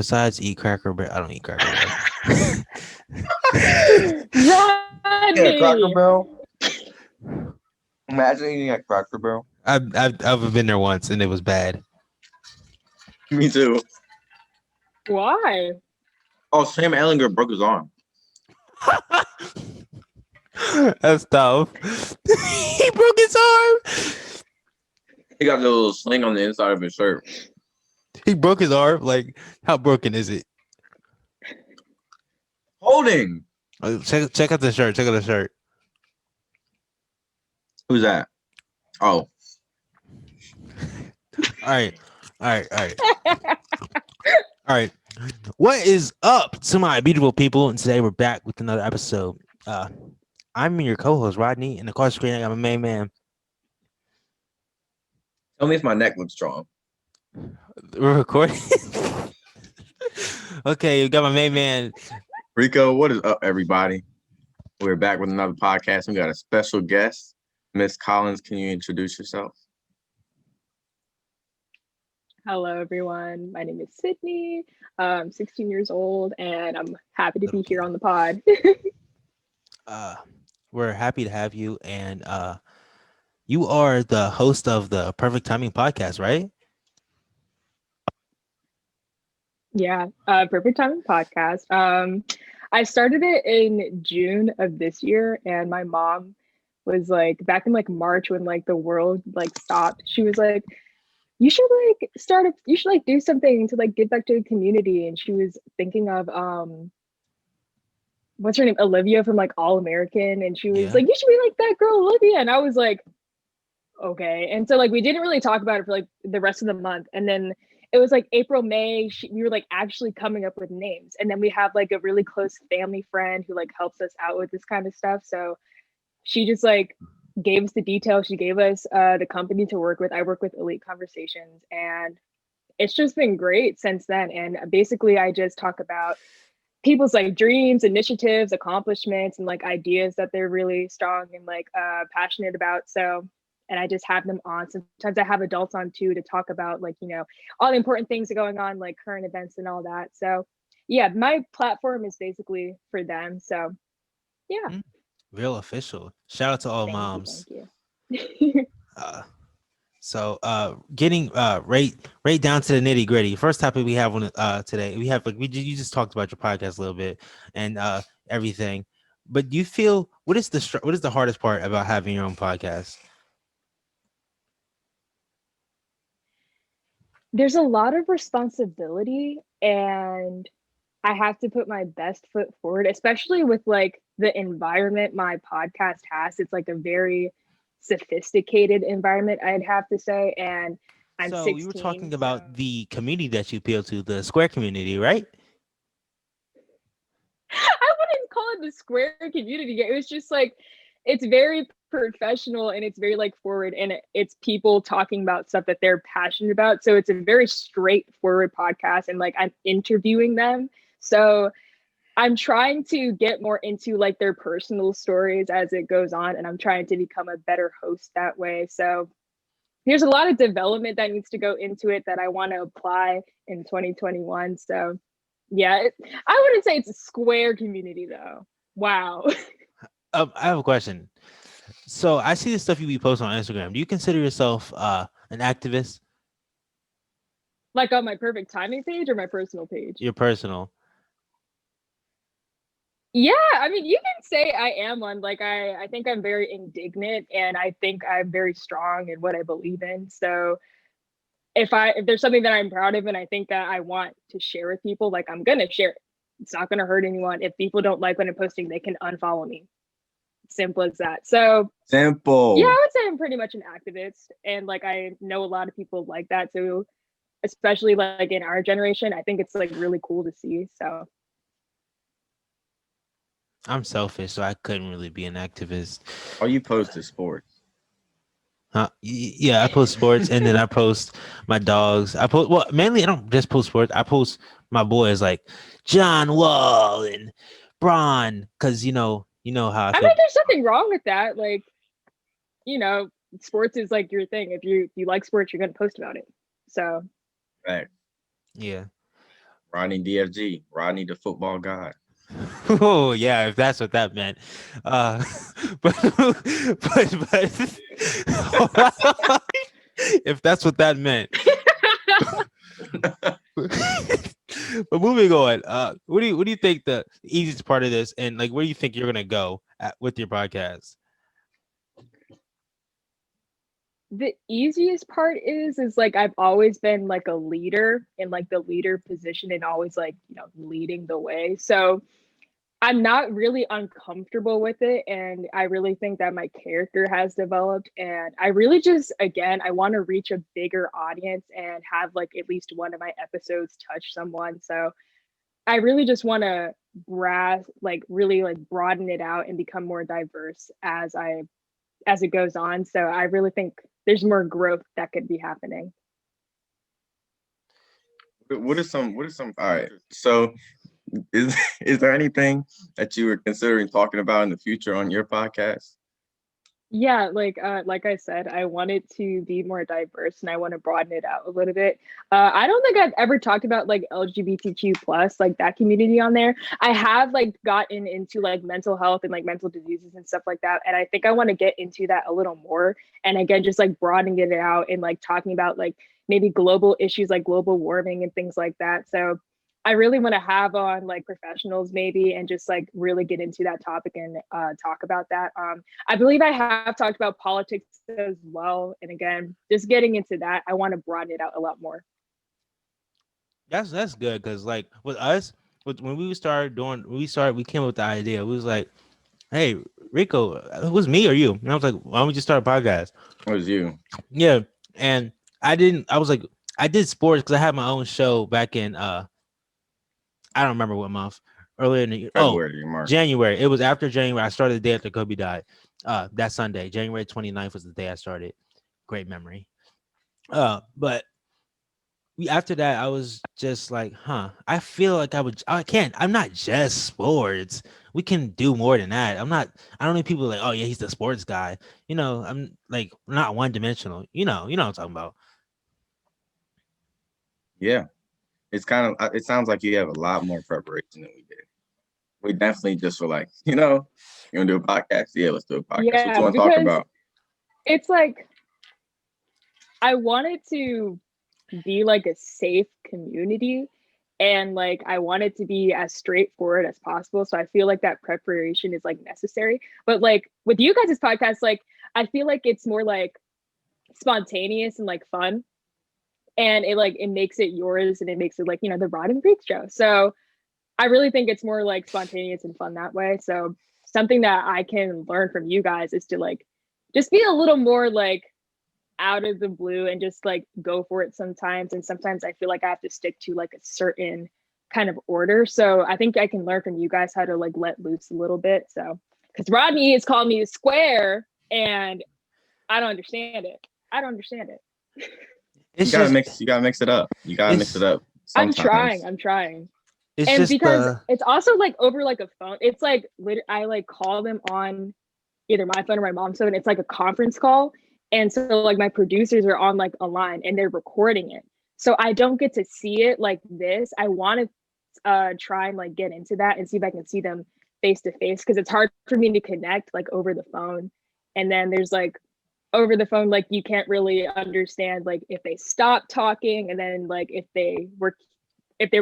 besides eat Cracker Barrel? I don't eat Cracker Yeah, Cracker Rodney. Barrel. Imagine eating at Cracker Barrel. I've been there once and it was bad. Me too. Why? Oh, Sam Ellinger broke his arm. That's tough. He broke his arm. He got a little sling on the inside of his shirt. He broke his arm. Like, how broken is it? Holding. Check out the shirt. Check out the shirt. Who's that? Oh, All right. All right. What is up to my beautiful people? And today we're back with another episode. I'm your co-host, Rodney, and across the screen I got my main man. tell me if my neck looks strong. We're recording. Okay, you got my main man. Rico, what is up, everybody? We're back with another podcast. We got a special guest, Miss Collins. Can you introduce yourself? Hello, everyone. My name is Sydney. I'm 16 years old, and I'm happy to be here on the pod. We're happy to have you, and you are the host of the Perfect Timing podcast, right? Yeah, Perfect Timing podcast. I started it in June of this year, and my mom was like, back in like March when like the world like stopped. She was like, "You should like you should like do something to like give back to the community." And she was thinking of what's her name, Olivia from like All American, and she was Yeah. like, "You should be like that girl Olivia," and I was like, okay. And so like we didn't really talk about it for like the rest of the month, and then it was like April, May, we were like actually coming up with names, and then we have like a really close family friend who like helps us out with this kind of stuff. So she just like gave us the details. She gave us the company to work with. I work with Elite Conversations, and it's just been great since then. And basically I just talk about people's like dreams, initiatives, accomplishments, and like ideas that they're really strong and like passionate about. So, and I just have them on. Sometimes I have adults on too to talk about like, you know, all the important things that are going on, like current events and all that. So yeah, my platform is basically for them. So yeah. Real official. Shout out to all moms. Thank you. Getting right down to the nitty gritty. First topic we have on today. We have like you just talked about your podcast a little bit and everything. But do you feel what is the hardest part about having your own podcast? There's a lot of responsibility, and I have to put my best foot forward, especially with like the environment my podcast has. It's like a very sophisticated environment, I'd have to say. And I'm So we were 16. talking about the community that you appeal to, the Square community, right? I wouldn't call it the Square community. It was just like, it's very professional and it's very like forward, and it's people talking about stuff that they're passionate about. So it's a very straightforward podcast, and like I'm interviewing them. So I'm trying to get more into like their personal stories as it goes on, and I'm trying to become a better host that way. So there's a lot of development that needs to go into it that I want to apply in 2021. So yeah, I wouldn't say it's a Square community though. Wow. I have a question. So I see the stuff you be posting on Instagram. Do you consider yourself an activist? Like on my Perfect Timing page or my personal page? Your personal. Yeah, I mean, you can say I am one. Like I think I'm very indignant, and I think I'm very strong in what I believe in. So if there's something that I'm proud of and I think that I want to share with people, like I'm gonna share it. It's not gonna hurt anyone. If people don't like what I'm posting, they can unfollow me. Simple as that. So Simple. yeah, I would say I'm pretty much an activist, and like I know a lot of people like that too, especially like in our generation. I think it's like really cool to see. So I'm selfish, so I couldn't really be an activist. Oh, you posted sports. Yeah, I post sports and then I post my dogs. Mainly I don't just post sports. I post my boys like John Wall and Braun, because you know how I I feel. mean, there's nothing wrong with that. Like, you know, sports is like your thing. If you like sports, you're gonna post about it. So Right. Yeah, Rodney DFG, Rodney the football god. Oh yeah, if that's what that meant. But if that's what that meant. But moving on, what do you think the easiest part of this, and like where do you think you're gonna go with your podcast? The easiest part is like I've always been like a leader in like the leader position and always like, leading the way. So I'm not really uncomfortable with it. And I really think that my character has developed. And I really just, again, I want to reach a bigger audience and have like at least one of my episodes touch someone. So I really just want to really like broaden it out and become more diverse as it goes on. So I really think there's more growth that could be happening. What are some all right. So is there anything that you were considering talking about in the future on your podcast? Yeah, like I said, I want it to be more diverse and I want to broaden it out a little bit. I don't think I've ever talked about like LGBTQ plus, like that community on there. I have like gotten into like mental health and like mental diseases and stuff like that. And I think I want to get into that a little more. And again, just like broadening it out and like talking about like maybe global issues like global warming and things like that. So I really want to have on like professionals maybe and just like really get into that topic and talk about that. I believe I have talked about politics as well. And again, just getting into that, I want to broaden it out a lot more. That's good because like with us, when we came up with the idea. We was like, hey, Rico, it was me or you? And I was like, why don't we just start a podcast? It was you. Yeah, and I was like, I did sports because I had my own show back in I don't remember what month. Earlier in the year. February, March. January. It was after January. I started the day after Kobe died. That Sunday, January 29th was the day I started. Great memory. But after that, I was just like, I feel like I'm not just sports. We can do more than that. I don't need people like, oh yeah, he's the sports guy. I'm like not one dimensional. You know what I'm talking about. Yeah. It's kind of, it sounds like you have a lot more preparation than we did. We definitely just were like, you want to do a podcast? Yeah, let's do a podcast. Yeah, what you want to talk about? It's like, I wanted to be like a safe community and like I want it to be as straightforward as possible. So I feel like that preparation is like necessary. But like with you guys' podcast, like I feel like it's more like spontaneous and like fun. And it makes it yours and it makes it like, the Rod&Reek Show. So I really think it's more like spontaneous and fun that way. So something that I can learn from you guys is to like just be a little more like out of the blue and just like go for it sometimes. And sometimes I feel like I have to stick to like a certain kind of order. So I think I can learn from you guys how to like let loose a little bit. So because Rodney has called me a square and I don't understand it. You gotta mix it up. You gotta mix it up. Sometimes. I'm trying. It's and just because it's also like over like a phone. It's like I like call them on either my phone or my mom's phone. It's like a conference call. And so like my producers are on like a line and they're recording it. So I don't get to see it like this. I want to try and like get into that and see if I can see them face to face because it's hard for me to connect like over the phone. And then there's like over the phone, like you can't really understand like if they stop talking and then like if they were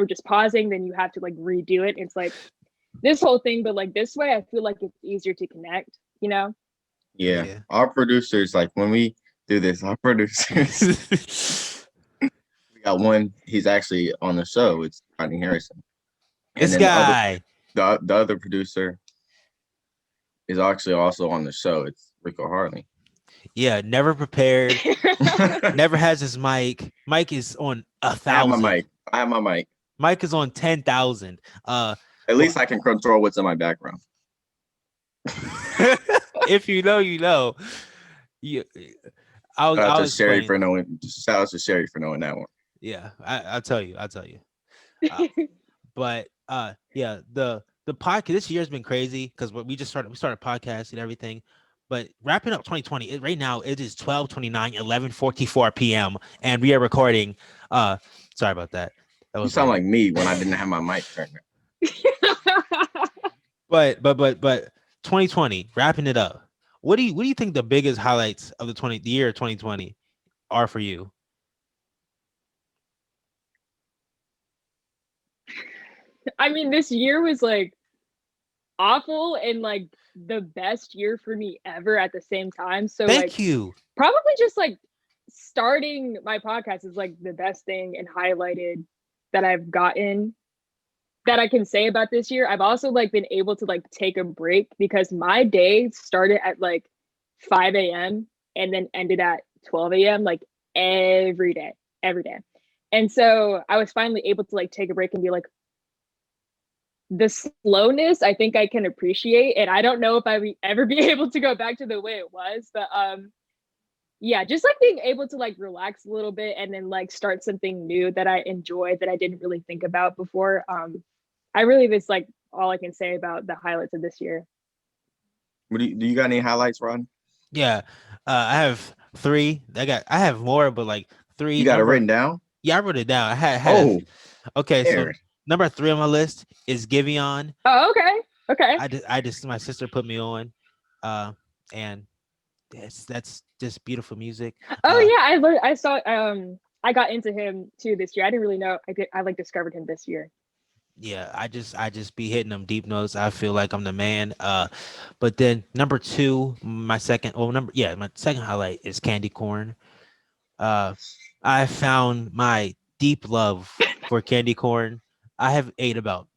just pausing, then you have to like redo it. It's like this whole thing, but like this way, I feel like it's easier to connect, Yeah. Our producers, like when we do this, our producers, we got one, he's actually on the show. It's Rodney Harrison. And this guy. The other producer is actually also on the show. It's Rico Harley. Yeah, never prepared. Never has his mic. Mike is on 1,000. I have my mic. Mike is on 10,000. At least I can control what's in my background. If you know, you know. Shout out to Sherry for knowing that one. Yeah, I'll tell you. But yeah, the podcast this year's been crazy because we started podcasting and everything. But wrapping up 2020, right now it is 12:29, 11:44 p.m. and we are recording. Sorry about that. You sound like me when I didn't have my mic turned on. But 2020, wrapping it up. What do you think the biggest highlights of the year 2020 are for you? I mean, this year was like awful and like the best year for me ever at the same time. So Thank you. Probably just like starting my podcast is like the best thing and highlighted that I've gotten that I can say about this year. I've also like been able to like take a break because my day started at like 5 a.m. and then ended at 12 a.m. like every day, every day. And so I was finally able to like take a break and be like, the slowness I think I can appreciate. And I don't know if I will ever be able to go back to the way it was, but yeah, just like being able to like relax a little bit and then like start something new that I enjoy that I didn't really think about before. I really that's like all I can say about the highlights of this year. Do you got any highlights, Ron? Yeah, I have 3. I have more, but like 3. You got it written down? Yeah, I wrote it down. I had okay. There. So number 3 on my list is Giveon. Oh, okay. I just my sister put me on, and that's just beautiful music. Oh yeah, I saw I got into him too this year. I didn't really know I like discovered him this year. Yeah, I just be hitting them deep notes. I feel like I'm the man. But then number 2, my second highlight is candy corn. I found my deep love for candy corn. I have ate about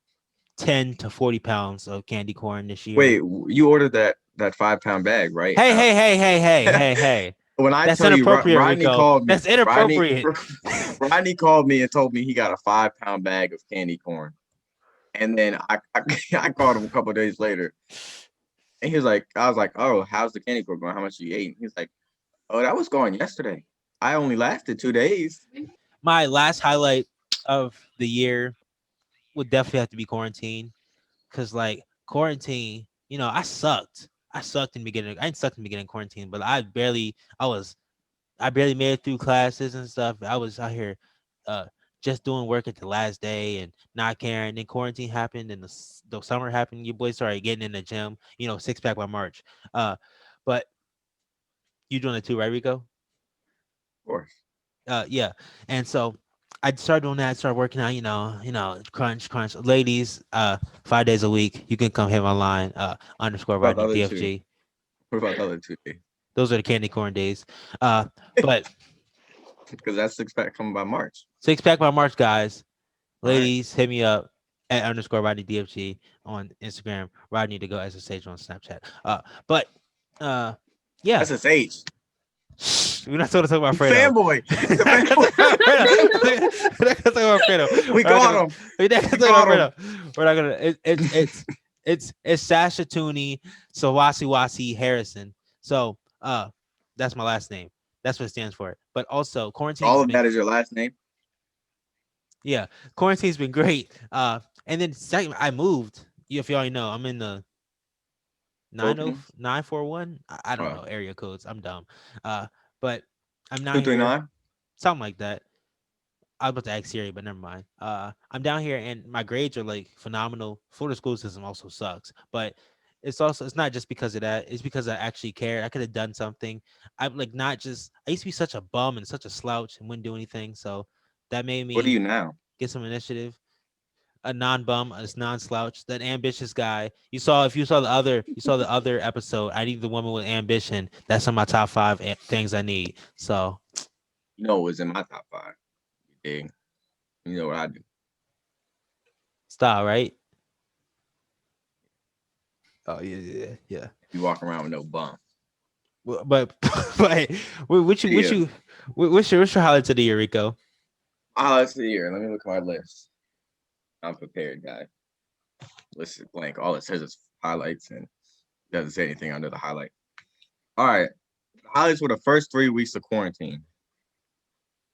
10 to 40 pounds of candy corn this year. Wait, you ordered that 5-pound bag, right? Hey. When I That's tell you, inappropriate, Rodney Rico. called me. That's inappropriate. Rodney called me and told me he got a 5-pound bag of candy corn. And then I called him a couple of days later. And he was like, I was like, oh, how's the candy corn going? How much you ate? He's like, oh, that was gone yesterday. I only lasted 2 days. My last highlight of the year would definitely have to be quarantine. Cause like quarantine, I sucked. I sucked in the beginning. I didn't suck in the beginning of quarantine, but I barely made it through classes and stuff. I was out here uh just doing work at the last day and not caring. Then quarantine happened and the summer happened. Your boy started getting in the gym, 6-pack by March. But you doing it too, right, Rico? Of course. Yeah. And so I started doing that, started working out, crunch. Ladies, 5 days a week. You can come hit my line, underscore Rodney DFG. What about the other 2 days? Those are the candy corn days. But because that's 6-pack coming by March. 6-pack by March, guys. Ladies, hit me up at underscore Rodney DFG on Instagram. Rodney to go SSH on Snapchat. Yeah. SSH. We're not supposed to talk about Fredo. Fanboy. We're not gonna talk about Fredo. We got him. We're not gonna talk about Fredo. We're not gonna. It's Sasha Tooney, Wasi Harrison. So that's my last name. That's what it stands for. But also quarantine. All of that is your last name. Yeah, quarantine's been great. And then second, I moved. If you already know, I'm in the 941. I don't know area codes. I'm dumb. But I'm not 239. Something like that. I was about to ask Siri, but never mind. I'm down here and my grades are like phenomenal. Florida school system also sucks, but it's not just because of that. It's because I actually cared. I could have done something. I'm like not just. I used to be such a bum and such a slouch and wouldn't do anything. So that made me. What are you now? Get some initiative. A non-bum, a non-slouch, that ambitious guy. You saw the other episode. I need the woman with ambition. That's on my top 5 things I need. So, it was in my top 5. You know what I do. Style, right? Oh yeah. You walk around with no bum. But what's your highlights of the year, Rico? Highlights of the year. Let me look at my list. I'm prepared, guy. List is blank. All it says is highlights and doesn't say anything under the highlight. All right. The highlights were the first 3 weeks of quarantine.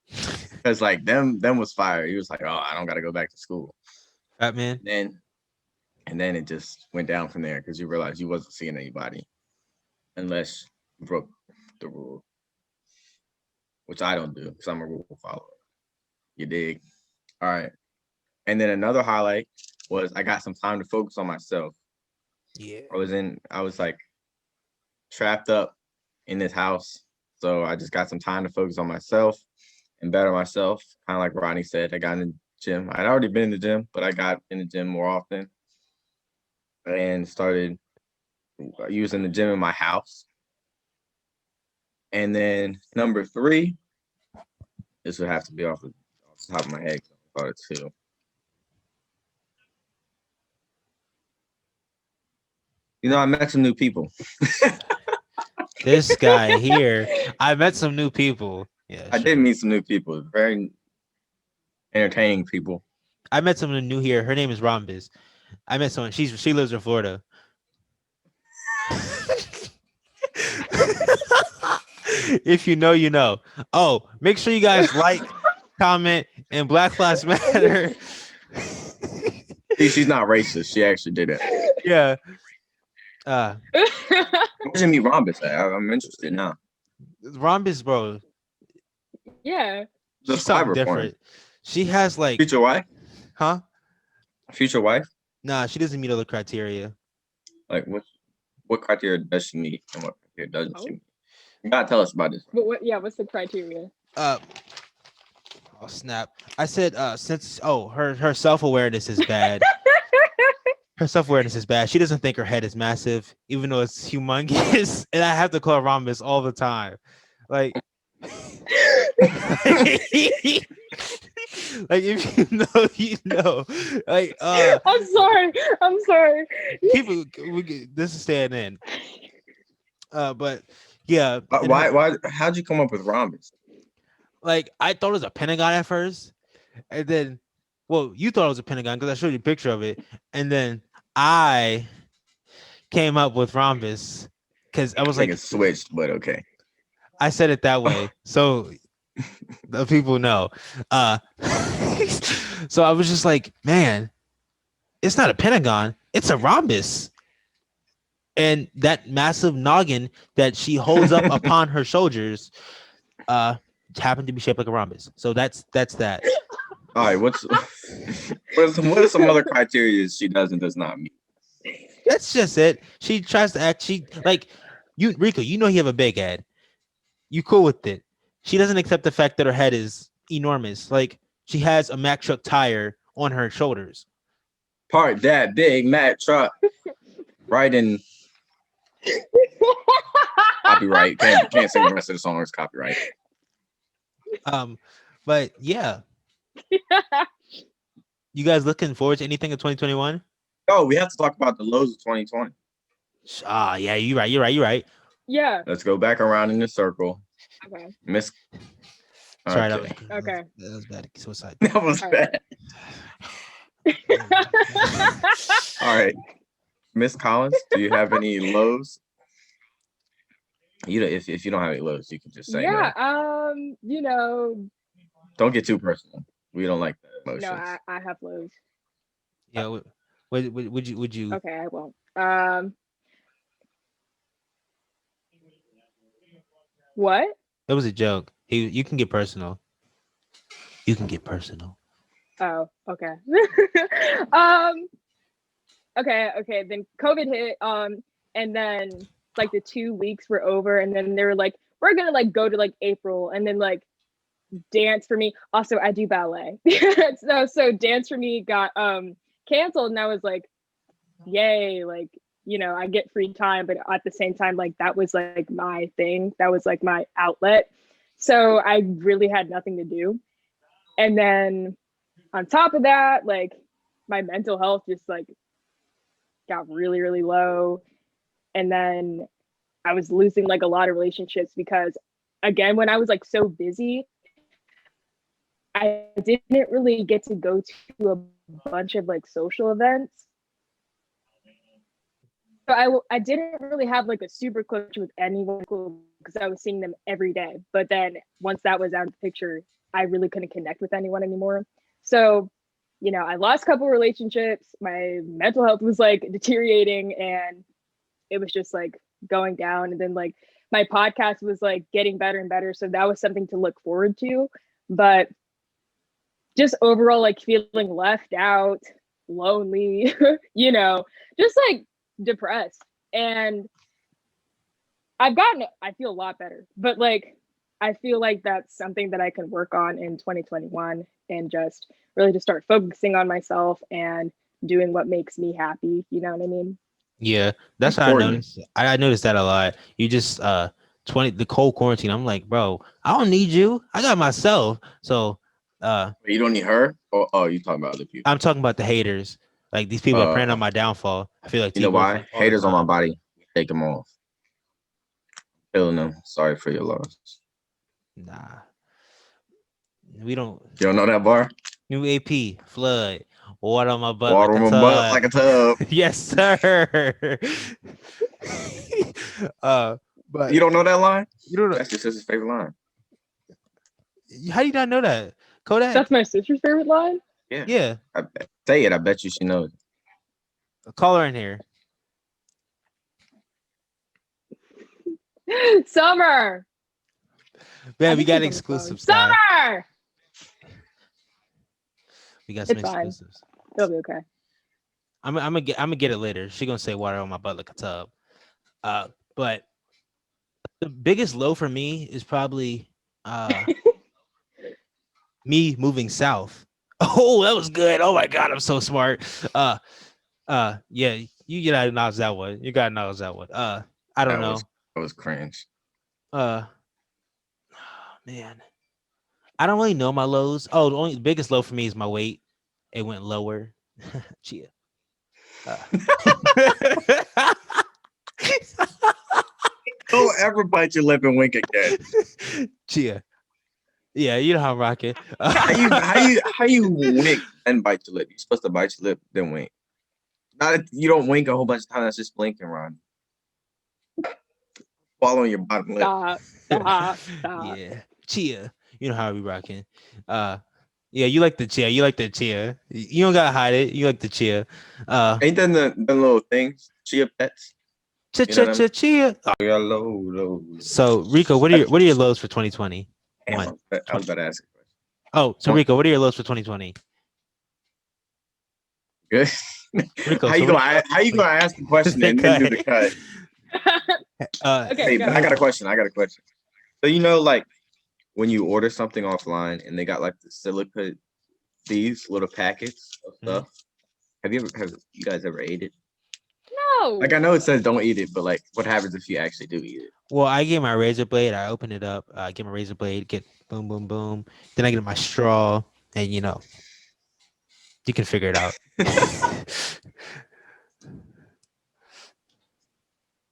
Because like them was fire. He was like, oh, I don't gotta go back to school. Fat man. And then it just went down from there because you realized you wasn't seeing anybody unless you broke the rule. Which I don't do because I'm a rule follower. You dig? All right. And then another highlight was I got some time to focus on myself. Yeah. I was like trapped up in this house. So I just got some time to focus on myself and better myself. Kind of like Rodney said, I got in the gym. I'd already been in the gym, but I got in the gym more often and started using the gym in my house. And then number 3, this would have to be off the top of my head. I thought it too. You know, I met some new people. This guy here, I met some new people. Yeah, I did meet some new people. Very entertaining people. I met someone new here. Her name is Rhombus. I met someone. She lives in Florida. If you know, you know. Oh, make sure you guys like, comment, and Black Lives Matter. See, she's not racist. She actually did it. Yeah. Where'd you meet Rhombus at? I'm interested now. Rhombus, bro. Yeah. The She's something fiber different. porn. She has like, Future wife? huh? Future wife? Nah, she doesn't meet all the criteria. Like what criteria does she meet and what criteria doesn't she Oh. meet? You gotta tell us about this. What's the criteria? Oh snap! I said since her self-awareness is bad. Her self-awareness is bad. She doesn't think her head is massive, even though it's humongous. And I have to call her Rhombus all the time. Like, like if you know, you know. Like, I'm sorry. people, this is staying in. But yeah. Why? How'd you come up with Rhombus? Like, I thought it was a pentagon at first, and then, well, you thought it was a pentagon because I showed you a picture of it, and then I came up with Rhombus because I was like, it's switched, but okay. I said it that way, so the people know. So I was just like, man, it's not a pentagon, it's a rhombus. And that massive noggin that she holds up upon her shoulders happened to be shaped like a rhombus. So that's that. All right, what are some other criteria she does and does not meet? That's just it. She tries to act, like you, Rico, you know you have a big head. You cool with it. She doesn't accept the fact that her head is enormous. Like, she has a Mack truck tire on her shoulders. Park that big Mack truck right in copyright. Can't sing the rest of the song. It's copyright. But yeah. You guys looking forward to anything in 2021? Oh, we have to talk about the lows of 2020. Yeah, you're right. Yeah. Let's go back around in the circle. Okay. Miss. Sorry, Okay. That was bad. Suicide. That was bad. All right. Miss Collins, do you have any lows? You know, if you don't have any lows, you can just say yeah. no. Don't get too personal. We don't like that emotions. No, I have lows. Yeah. Would you? Okay, I won't. What? That was a joke. You can get personal. You can get personal. Oh, okay. Okay. Then COVID hit. And then like the 2 weeks were over, and then they were like, we're gonna like go to like April, and then like dance for me. Also, I do ballet. so dance for me got canceled, and I was like, yay, like, you know, I get free time, but at the same time, like that was like my thing. That was like my outlet. So I really had nothing to do. And then on top of that, like my mental health just like got really, really low. And then I was losing like a lot of relationships because, again, when I was like so busy, I didn't really get to go to a bunch of like social events. So I didn't really have like a super close with anyone because I was seeing them every day. But then once that was out of the picture, I really couldn't connect with anyone anymore. So, you know, I lost a couple relationships. My mental health was like deteriorating, and it was just like going down. And then like my podcast was like getting better and better. So that was something to look forward to. But just overall like feeling left out, lonely, just like depressed. And I feel a lot better, but like I feel like that's something that I can work on in 2021 and just really just start focusing on myself and doing what makes me happy. You know what I mean? Yeah, that's what I Important. noticed. I noticed that a lot. You just 20 the cold quarantine. I'm like, bro, I don't need you. I got myself. So You don't need her. Oh, you talking about other people? I'm talking about the haters. Like these people are preying on my downfall. I feel like You know people why? all the Haters on my time. body. Take them off. Feeling them. Sorry for your loss. Nah, we don't. You don't know that bar? New AP flood water on my butt Water like a on my butt like tub. a tub. Yes, sir. But You don't know that line? you don't know. That's your sister's favorite line. How do you not know that, Kodak? That's my sister's favorite line. Yeah, Say it. I bet you she knows. call her in here. Summer. Man, I we think got she's on the phone. exclusives, guys. Summer. We got some It's fine. exclusives. It'll be okay. I'm gonna get it later. She gonna say water on my butt like a tub. But the biggest low for me is probably me moving south. Oh, that was good. Oh my god, I'm so smart. Yeah, you gotta acknowledge that one. You gotta acknowledge that one. I don't know. That was cringe. Man, I don't really know my lows. Oh, the biggest low for me is my weight. It went lower. Chia. Don't ever bite your lip and wink again. Chia. Yeah, you know how I'm rocking. How you wink and bite your lip? You're supposed to bite your lip then wink. You don't wink a whole bunch of times. That's just blinking, Ron. Swallowing your bottom lip. Stop. Yeah, Chia. You know how we rocking. Yeah, you like the chia. You like the chia. You don't gotta hide it. You like the chia. Ain't that the little things? Chia pets. Chia. Yeah, low. So Rico, what are your lows for 2020? Damn, I was about to ask a question. Oh, so Rico, what are your lows for 2020? Good. Rico, how you gonna ask the question and then do the cut? Okay, Hey, I got a question. So like when you order something offline and they got like the silica, these little packets of stuff. Have you guys ever ate it? No. Like I know it says don't eat it, but like what happens if you actually do eat it? Well, I get my razor blade. I open it up. I get my razor blade. Get boom, boom, boom. Then I get my straw, and you can figure it out.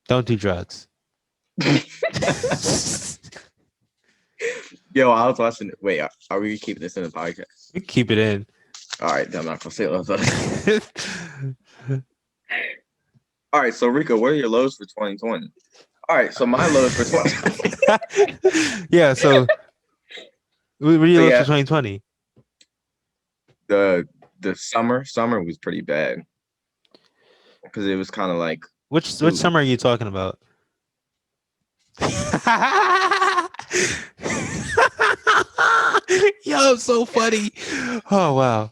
Don't do drugs. Yo, I was watching it. Wait, are we keeping this in the podcast? You keep it in. All right, then I'm not gonna say it. All right, so Rico, what are your lows for 2020? All right, so my lows for 2020. Yeah, so what are your lows for 2020? The summer was pretty bad because it was kind of like which summer are you talking about? Yo, so funny. Oh wow.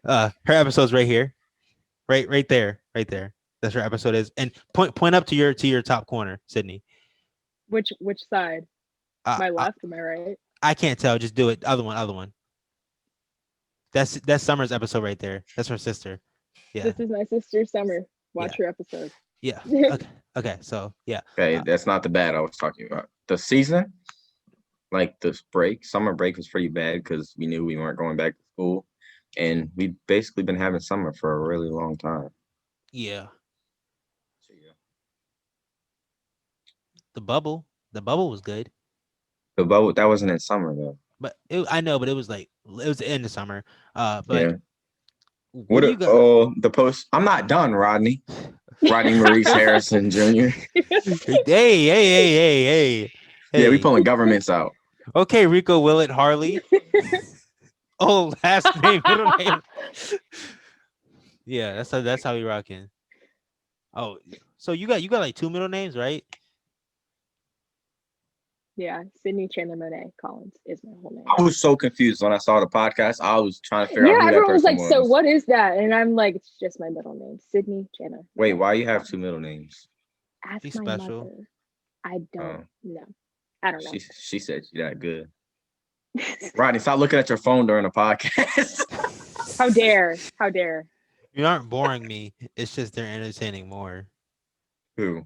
Her episode's right here. Right there. That's her episode is. And point up to your top corner, Sydney. Which side? My left or my right? I can't tell. Just do it. Other one. That's Summer's episode right there. That's her sister. Yeah. This is my sister Summer. Watch her episode. Yeah. Okay. So yeah. Okay, that's not the bad I was talking about. The season, like this summer break was pretty bad because we knew we weren't going back to school, and we've basically been having summer for a really long time. Yeah. The bubble was good. The bubble that wasn't in summer though. But I know, but it was the end of summer. But yeah. What do you got? The post? I'm not done, Rodney. Rodney Maurice Harrison Jr. Hey. Yeah, we pulling governments out. Okay, Rico Willett Harley. Oh, last name, middle name. Yeah, that's how we rocking. Oh, so you got like two middle names, right? Yeah, Sydnie Chandler Monet Collins is my whole name. I was so confused when I saw the podcast. I was trying to figure Yeah, out who that everyone was person like, "So was. what is that?" And I'm like, "It's just my middle name, Sydnie Chandler." Wait, why you have two middle names? Ask She's my special. mother. I Oh, don't know. I don't she said you that good. know. Rodney, stop looking at your phone during the podcast. How dare? How dare? You aren't boring me. It's just they're entertaining more. Who?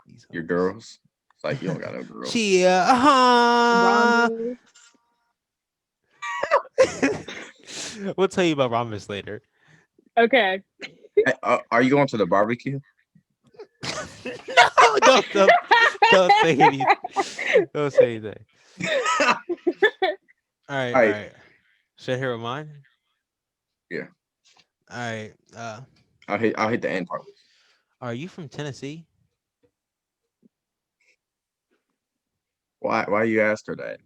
These Your hoes. girls? It's like you don't got no girls. Chia. Ramu. We'll tell you about Rhombus later. Okay. Hey, are you going to the barbecue? No, don't say anything. Don't say anything. All right, all All right. right. Should I hear what mine? Yeah. All right. I'll hit the end part. Are you from Tennessee? Why you asked her that?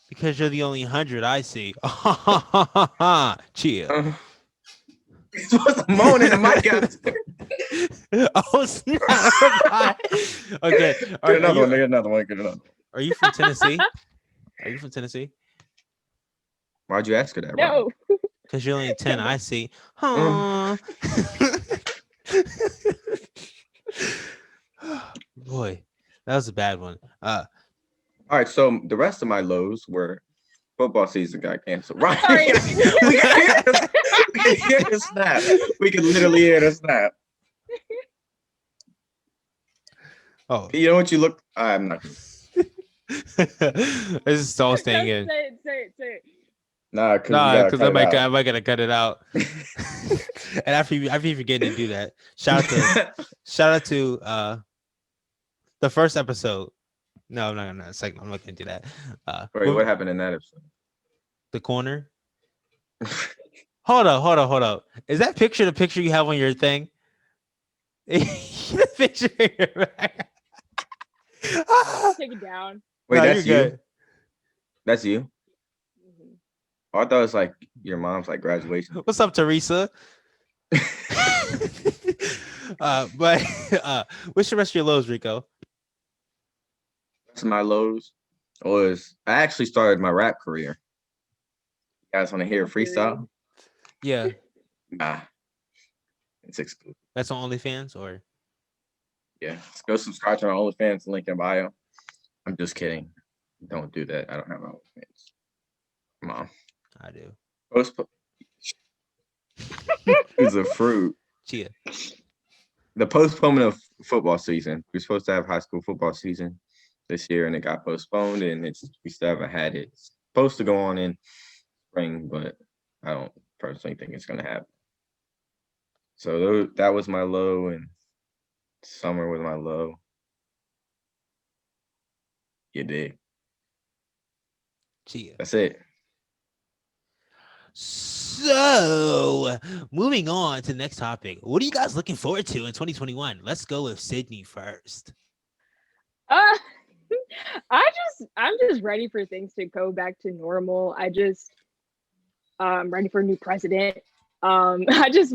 Because you're the only 100 I see. Chia. You're supposed to moan in the mic after. Oh snap! Okay. Get another one. Get another one. Are you from Tennessee? Are you from Tennessee? Why'd you ask her that? No. Because you're only 10 I see. Mm. Boy, that was a bad one. All right, so the rest of my lows were football season got canceled. Right? Sorry. we can hear the snap. We can literally hear the snap. Oh, You know what you look? I'm not. this is all staying in. Say it. Nah, Because I might gotta cut it out. And after you forget to do that, shout out to the first episode. No, I'm not gonna. Second, I'm not gonna do that. Wait, what happened in that episode? The corner. Hold up. Is that picture the picture you have on your thing? The picture in your back. Take it down. Wait, No, that's you. you're good. That's you. Mhm. Oh, I thought it was like your mom's like graduation. What's up, Teresa? But what's the rest of your lows, Rico? Rest of my lows was I actually started my rap career. You guys want to hear a freestyle? Yeah, Nah, it's exclusive. that's on OnlyFans or Yeah, go subscribe to our OnlyFans link in bio. I'm just kidding. Don't do that. I don't have OnlyFans. Mom. I do. It's a fruit. Chia. The postponement of football season. We're supposed to have high school football season this year, and it got postponed, and we still haven't had it. It's supposed to go on in spring, but I don't personally think it's going to happen. So that was my low, and summer was my low. You dig? Chia. That's it. So, moving on to the next topic. What are you guys looking forward to in 2021? Let's go with Sydnie first. I'm just ready for things to go back to normal. I'm ready for a new president. I'm just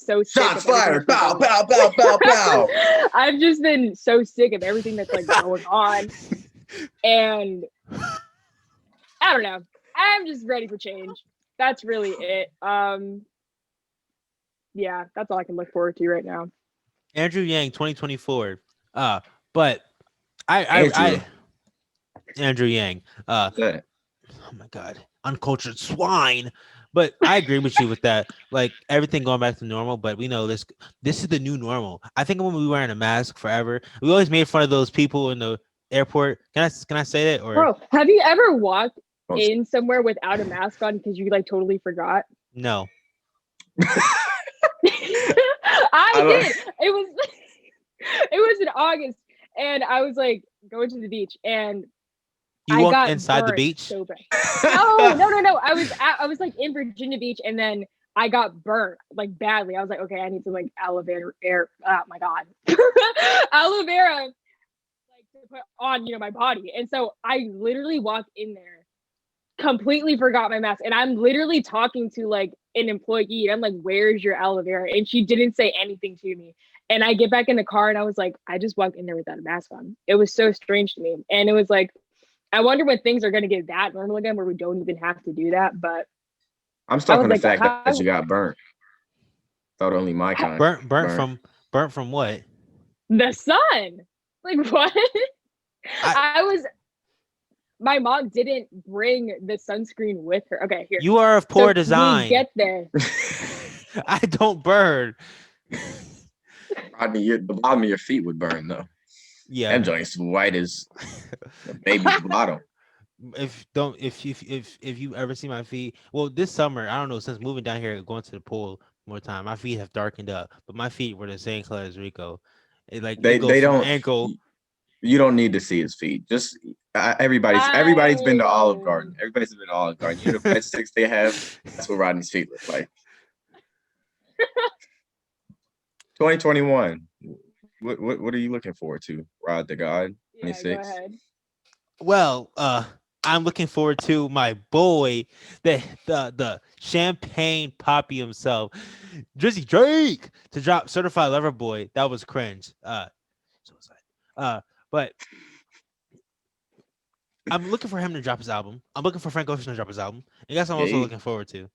so sick. Shots fired! Bow, bow, bow, bow, bow. I've just been so sick of everything that's like going on, and I don't know. I'm just ready for change. That's really it. Yeah, that's all I can look forward to right now. Andrew Yang 2024. But I Andrew Yang. Yeah. Oh my god, uncultured swine. But I agree with you with that. Like everything going back to normal, but we know this is the new normal. I think when we were wearing a mask forever, we always made fun of those people in the airport. Can I say that? Or Bro, have you ever walked in somewhere without a mask on because you like totally forgot? no. I did. It was in August, and I was like going to the beach, and You I walked got inside the burnt beach? so bad. No. I was like in Virginia Beach, and then I got burnt like badly. I was like, okay, I need some like aloe vera. Oh my god, aloe vera, like to put on my body. And so I literally walked in there, completely forgot my mask, and I'm literally talking to like an employee, and I'm like, "Where's your aloe vera?" And she didn't say anything to me. And I get back in the car and I was like, I just walked in there without a mask on. It was so strange to me. And it was like, I wonder when things are going to get that normal again where we don't even have to do that. But I'm I stuck was on the like, fact that you got burnt. Thought only my kind Burnt from what? the sun. Like, what? I I was, my mom didn't bring the sunscreen with her. Okay, here. You are of poor So design. we get there. I don't burn. Rodney, the bottom of your feet would burn though. Yeah. Them joints white as a baby's bottom. If you ever see my feet, well, this summer, I don't know, since moving down here, going to the pool more time, my feet have darkened up, but my feet were the same color as Rico. It goes They from don't. ankle. You don't need to see his feet. Just everybody's been to Olive Garden. Everybody's been to Olive Garden. You know the breadsticks they have. That's what Rodney's feet look like. 2021. What are you looking forward to, Rod the God? 26. Yeah, go ahead. Well, I'm looking forward to my boy, the champagne poppy himself, Drizzy Drake, to drop Certified Lover Boy. That was cringe. Suicide. But I'm looking for him to drop his album. I'm looking for Frank Ocean to drop his album. And guess I'm also looking forward to.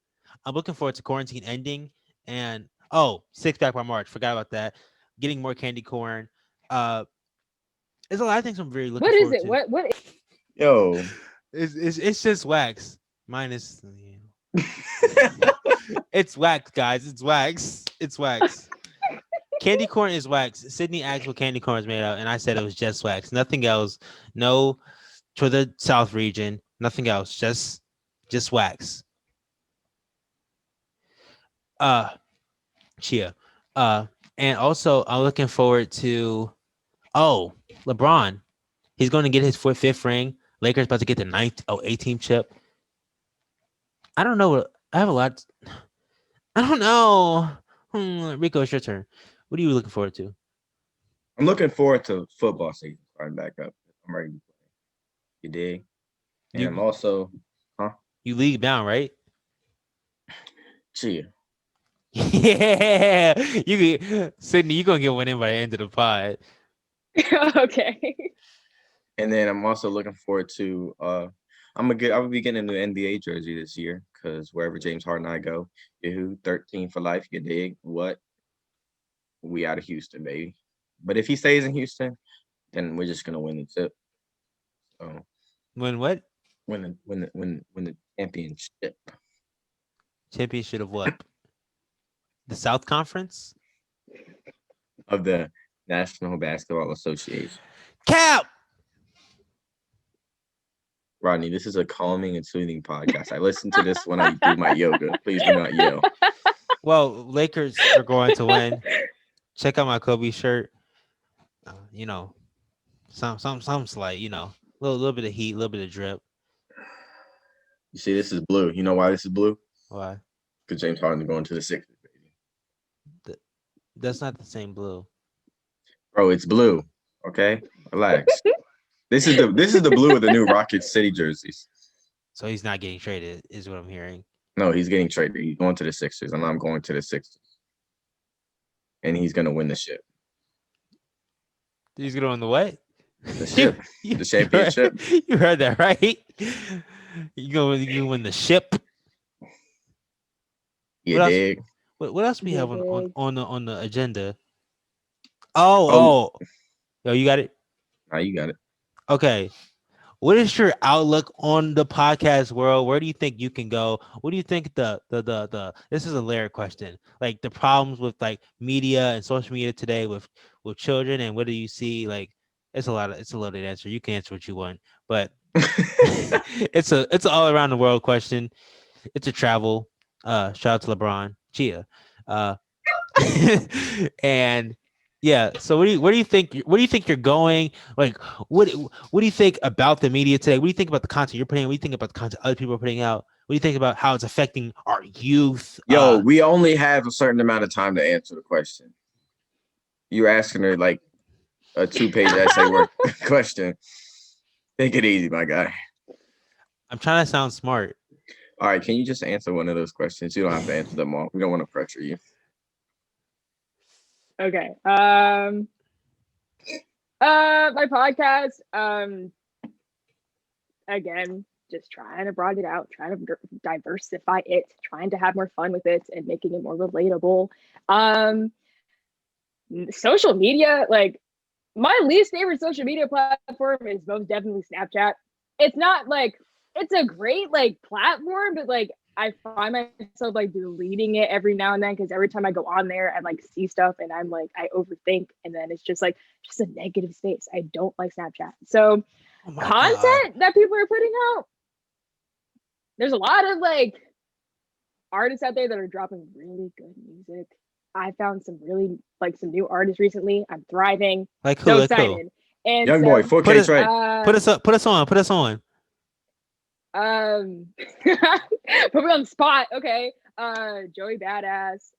I'm looking forward to quarantine ending and Six Pack by March. Forgot about that. Getting more candy corn. There's a lot of things I'm very looking forward to. What? Yo, it's just wax. Minus. It's wax, guys. It's wax. It's wax. Candy corn is wax. Sydnie asked what candy corn is made of, and I said it was just wax. Nothing else. No, to the South region. Nothing else. Just wax. Chia. And also I'm looking forward to LeBron. He's going to get his fifth ring. Lakers about to get the 18th chip. I don't know. I have a lot. I don't know. Rico, it's your turn. What are you looking forward to? I'm looking forward to football season starting back up. I'm ready to play. You dig? And I'm also, You league bound, right? Chia. Yeah. Sydnie, you're gonna get one in by the end of the pod. Okay. And then I'm also looking forward to I will be getting a new NBA jersey this year because wherever James Harden and I go, Yahoo 13 for life. You dig? What? We out of Houston, baby. But if he stays in Houston, then we're just gonna win the tip. So Win what? Win the championship. Championship of what? The South Conference? Of the National Basketball Association. Cap! Rodney, this is a calming and soothing podcast. I listen to this when I do my yoga. Please do not yell. Well, Lakers are going to win. Check out my Kobe shirt. Some slight, little bit of heat, a little bit of drip. You see, this is blue. You know why this is blue? Why? Because James Harden's going to the Sixers, baby. That's not the same blue. Bro, it's blue. Okay? Relax. This is the blue of the new Rocket City jerseys. So he's not getting traded, is what I'm hearing. No, he's getting traded. He's going to the Sixers, and I'm going to the Sixers. And he's gonna win the ship. He's gonna win the what? The ship. The championship. You heard that, right? You win the ship. You dig? What else we have on the agenda? Yo, you got it? Oh, you got it. Okay. What is your outlook on the podcast world? Where do you think you can go? What do you think this is a layered question, like the problems with like media and social media today with children, and what do you see? Like it's a loaded answer. You can answer what you want, but it's an all around the world question. It's a travel. Shout out to LeBron, Chia, and yeah. So where do you think you're going? Like what do you think about the media today? What do you think about the content you're putting? What do you think about the content other people are putting out? What do you think about how it's affecting our youth? Yo, we only have a certain amount of time to answer the question. You're asking her like a 2-page essay worth question. Take it easy, my guy. I'm trying to sound smart. All right, can you just answer one of those questions? You don't have to answer them all. We don't want to pressure you. Okay. My podcast. Again, just trying to broaden it out, trying to diversify it, trying to have more fun with it, and making it more relatable. Social media, like my least favorite social media platform is most definitely Snapchat. It's not like it's a great like platform, but like I find myself like deleting it every now and then because every time I go on there, I like see stuff and I'm like I overthink, and then it's just like just a negative space. I don't like Snapchat. So Oh my god. content that people are putting out, there's a lot of like artists out there that are dropping really good music. I found some really like some new artists recently. I'm thriving. Like who? So Like who? excited. And Young so boy, Put 4K us- Trey. Put us up. Put us on. Put us on. put me on the spot. Okay. Joey Badass.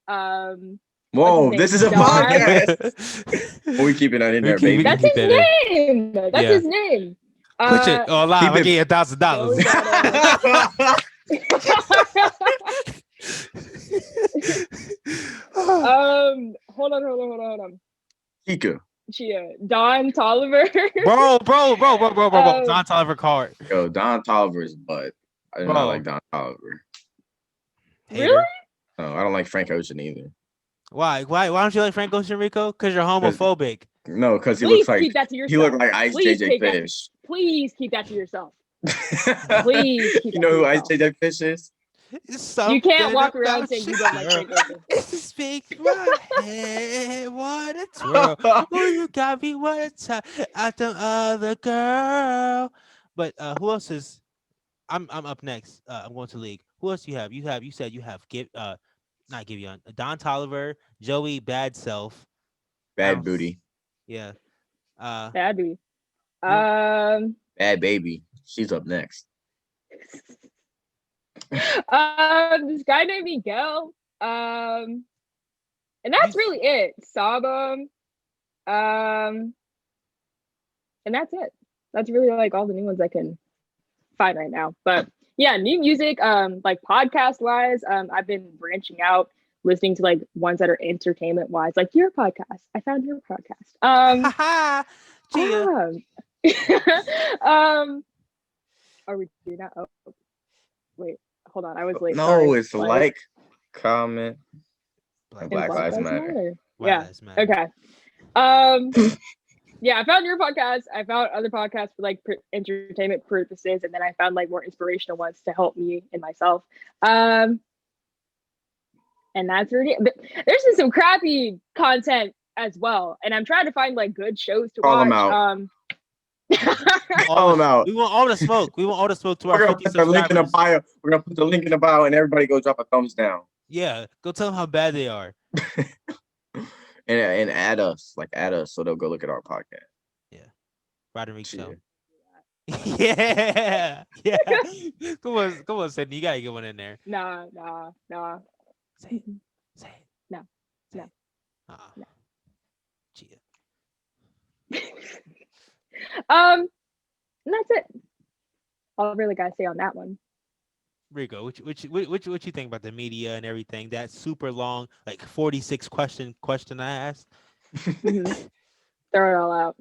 Whoa, his this name? is a Don. podcast. We keeping that in We there, keep- we baby. That's keep his that in. name. That's Yeah. his name. Put it on live. keep I it- get you $1,000. Joey Badass. Hold on. Kika. Chia. Don Tolliver. bro. Um, Don Tolliver card. Yo, Don Tolliver's butt. I do Bro. not like Don Tolliver. Hater. Really? No, I don't like Frank Ocean either. Why don't you like Frank Ocean, Rico? Because you're homophobic. No, because he Please looks like keep that to he yourself. looked like Ice Please JJ take that. Fish. Please keep that to yourself. Please keep You that know to who Ice yourself. JJ Fish is? You can't walk around about saying you don't like Frank Ocean. It's speak my head, what a twirl. Oh, you got me what a time at the other girl. But who else is? I'm up next. I'm going to league. Who else you have? You said you have not Giveon, Don Tolliver, Joey Bad Self, Bad Booty. yeah. Bad dude. Bad Baby. She's up next. This guy named Miguel. And that's really it. Sabum. And that's it. That's really like all the new ones I can find right now. But yeah, new music, like podcast wise, I've been branching out, listening to like ones that are entertainment wise, like your podcast. I found your podcast. Gia. Are we doing that? Oh, wait, hold on. I was late. No, Sorry. it's like, comment. Black Black Lives Matter. Black Yeah. Lives Matter. Okay. Yeah, I found your podcast. I found other podcasts for like entertainment purposes, and then I found like more inspirational ones to help me and myself. And that's really. But there's been some crappy content as well, and I'm trying to find like good shows to Call watch. them out. All them out. We want all the smoke. We want all the smoke to We're our gonna 50 put the link in the subscribers. bio. We're gonna put the link in the bio, and everybody go drop a thumbs down. Yeah, go tell them how bad they are. And add us, so they'll go look at our podcast. Rod&Reek Show. Yeah. Yeah. Come on, Sydney. You gotta get one in there. Nah. Say it. No. Say No. it. No. Gia. And that's it. All I really gotta say on that one. Rico, what you think about the media and everything? That super long, like 46 question I asked. Mhm. Throw it all out.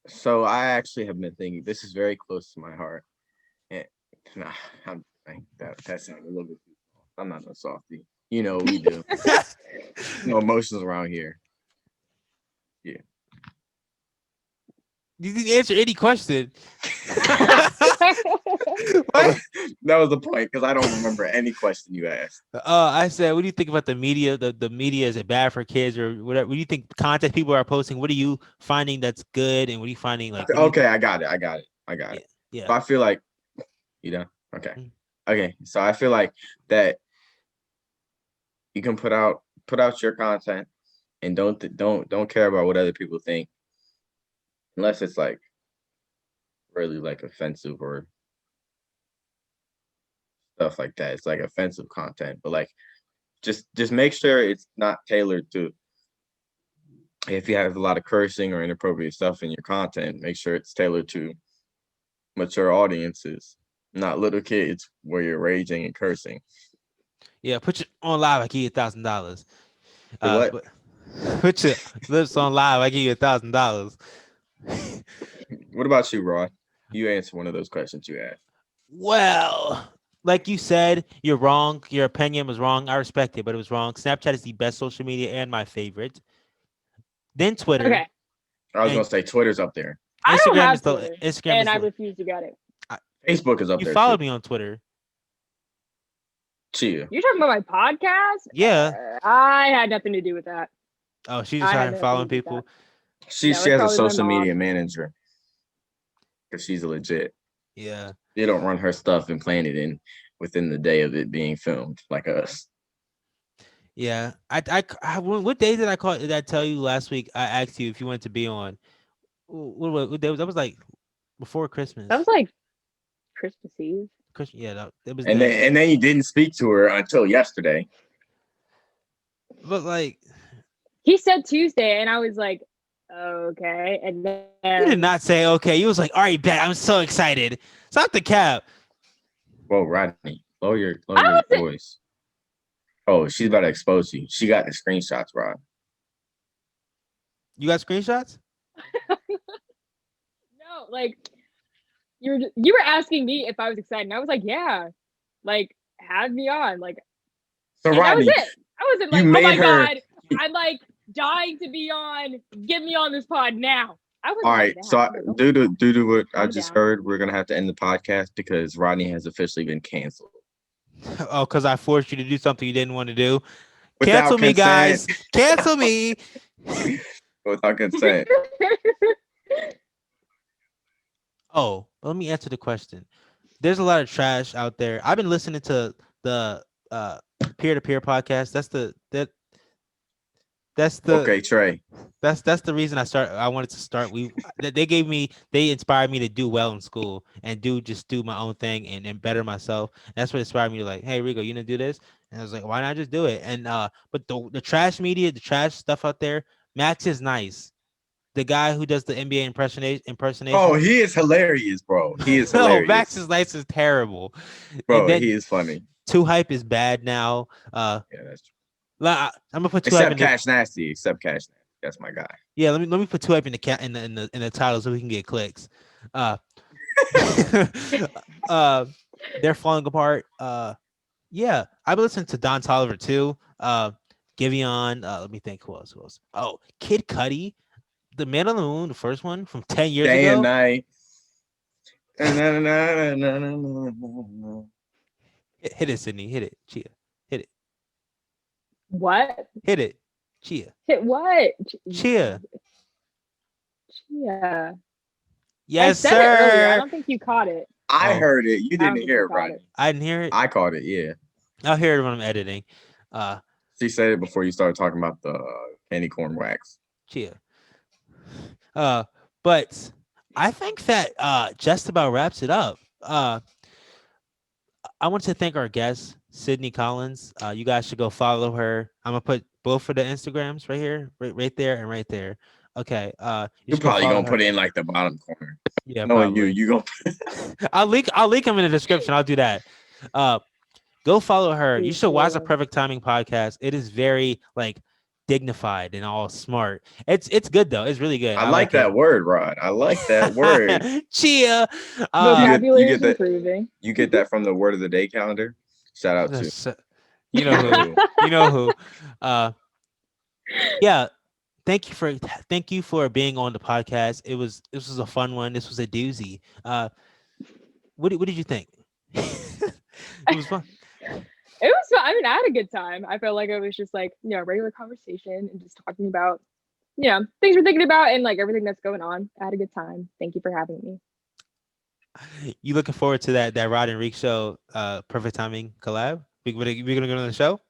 So I actually have been thinking. This is very close to my heart. And that sounded a little bit too soft. I'm not a softie. You know we do. No emotions around here. You can answer any question. What? That was the point, because I don't remember any question you asked. I said, what do you think about the media? The media, is it bad for kids or whatever? What do you think content people are posting? What are you finding that's good, and what are you finding like? Okay, I got it. Yeah. So I feel like, okay. Mm. Okay, so I feel like that you can put out your content and don't care about what other people think, unless it's like really like offensive or stuff like that. It's like offensive content, but like just make sure it's not tailored to. If you have a lot of cursing or inappropriate stuff in your content, make sure it's tailored to mature audiences, not little kids where you're raging and cursing. Yeah, put you on live. I give you $1,000. The what? But put your lips on live. I give you $1,000. What about you, Rod? You answer one of those questions you asked. Well, like you said, you're wrong. Your opinion was wrong. I respect it, but it was wrong. Snapchat is the best social media and my favorite. Then Twitter. Okay. I was gonna And say Twitter's up there. I don't Instagram is have the Twitter, Instagram and is I the. refuse to get it. Facebook is up You there followed too. me on Twitter. Chia. You're talking about my podcast? Yeah. I had nothing to do with that. Oh, she just I had started nothing following to do with that. people. She No, she it's has a probably my social mom. media manager because she's legit. Yeah. They don't run her stuff and plan it in within the day of it being filmed like us. Yeah. What day did I call? Did I tell you last week? I asked you if you wanted to be on. What day was that? Was like before Christmas. That was like Christmas Eve. Christmas. Yeah, it was And then. then you didn't speak to her until yesterday. But like, He said Tuesday, and I was like, okay. And then you did not say okay. You was like, all right, bet. I'm so excited. Stop the cap. Whoa, Rodney, lower your I was voice. Oh, she's about to expose you. She got the screenshots, Rod. You got screenshots? no, like you were asking me if I was excited, and I was like, yeah, like have me on, like, So and that was Rodney, it. I wasn't you like, oh made my her. god, I'm like dying to be on. Get me on this pod now. I wasn't All like right, that. so I was like, due to what I calm just down. heard, we're gonna have to end the podcast because Rodney has officially been canceled. Oh, because I forced you to do something you didn't want to do. Without Cancel me, consent. guys. Cancel me. Without consent. Oh, let me answer the question. There's a lot of trash out there. I've been listening to the peer-to-peer podcast. That's the Okay, Trey. that's the reason I wanted to start. They inspired me to do well in school and do my own thing and better myself. That's what inspired me to like, hey Rico, you gonna do this? And I was like, why not just do it? And but the trash media, the trash stuff out there, Max is nice. The guy who does the NBA impersonation. Oh, he is hilarious, bro. He is No, hilarious. Max is nice is terrible. Bro, And then he is funny. Too Hype is bad now. Yeah, that's true. I'm gonna put Too Hype in Except Cash Nasty. That's my guy. Yeah, let me put Too Hype in the title so we can get clicks. Uh, they're falling apart. Yeah, I've been listening to Don Toliver too. Giveon. Let me think who else. Oh, Kid Cudi, The Man on the Moon, the first one from 10 years Day ago. and night. Hit it, Sydney. Hit it. Chia. Hit it. What? Hit it. Chia. Hit what? Chia. Chia. Yes, I said it earlier. I sir. don't think you caught it. I Oh. heard it. You I don't didn't think hear you it, caught Rodney. it. I didn't hear it. I caught it, yeah. I'll hear it when I'm editing. She said it before you started talking about the candy corn wax. Chia. But I think that just about wraps it up. I want to thank our guest, Sydnie Collins. You guys should go follow her. I'm gonna put both of the Instagrams right here, right there, and right there. Okay. You You're should go probably follow gonna her. put it in like the bottom corner. Yeah, Knowing probably. you gonna I'll link them in the description. I'll do that. Go follow her. You Please should watch the do. Perfect Timing podcast. It is very like dignified and all smart. It's good though. It's really good. I like that it. word, Rod. I like that word. Chia. Vocabulary get is that- improving. You get that from the word of the day calendar. Shout out to You know who. You know who. Yeah. Thank you for being on the podcast. This was a fun one. This was a doozy. What did you think? It was fun. It was fun. I mean, I had a good time. I felt like it was just like, regular conversation and just talking about, things we're thinking about and like everything that's going on. I had a good time. Thank you for having me. You looking forward to that Rod&Reek Show Perfect Timing collab? We gonna go on the show?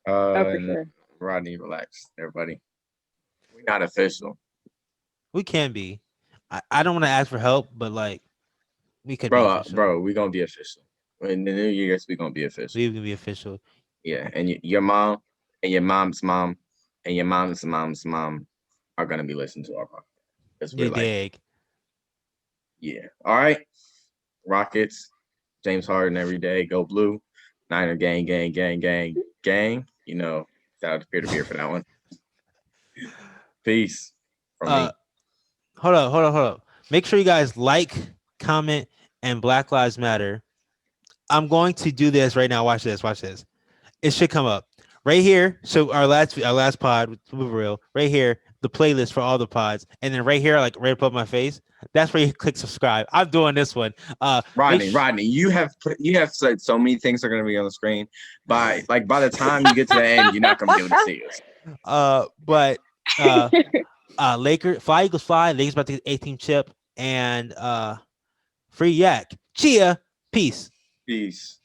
Oh, for sure. Rodney, relax, everybody. We're not official. We can be. I don't want to ask for help, but like we could be official. Bro, we're gonna be official. In the new years, we're gonna be official. We can be official. Yeah, and your mom and your mom's mom and your mom's mom's mom are gonna be listening to our podcast. You dig. Yeah. All right. Rockets, James Harden every day. Go blue. Niner gang, gang, gang, gang, gang. Shout out to Peer to Beer for that one. Peace from me. Hold up. Make sure you guys like, comment, and Black Lives Matter. I'm going to do this right now. Watch this. It should come up right here. So our last pod with real right here, the playlist for all the pods, and then right here, like right above my face, that's where you click subscribe. I'm doing this one. Rodney, you have said so many things are going to be on the screen. By the time you get to the end, you're not going to be able to see us. But Lakers, Fly Eagles Fly. Lakers about to get 18 chip and free yak. Chia. Peace. Peace.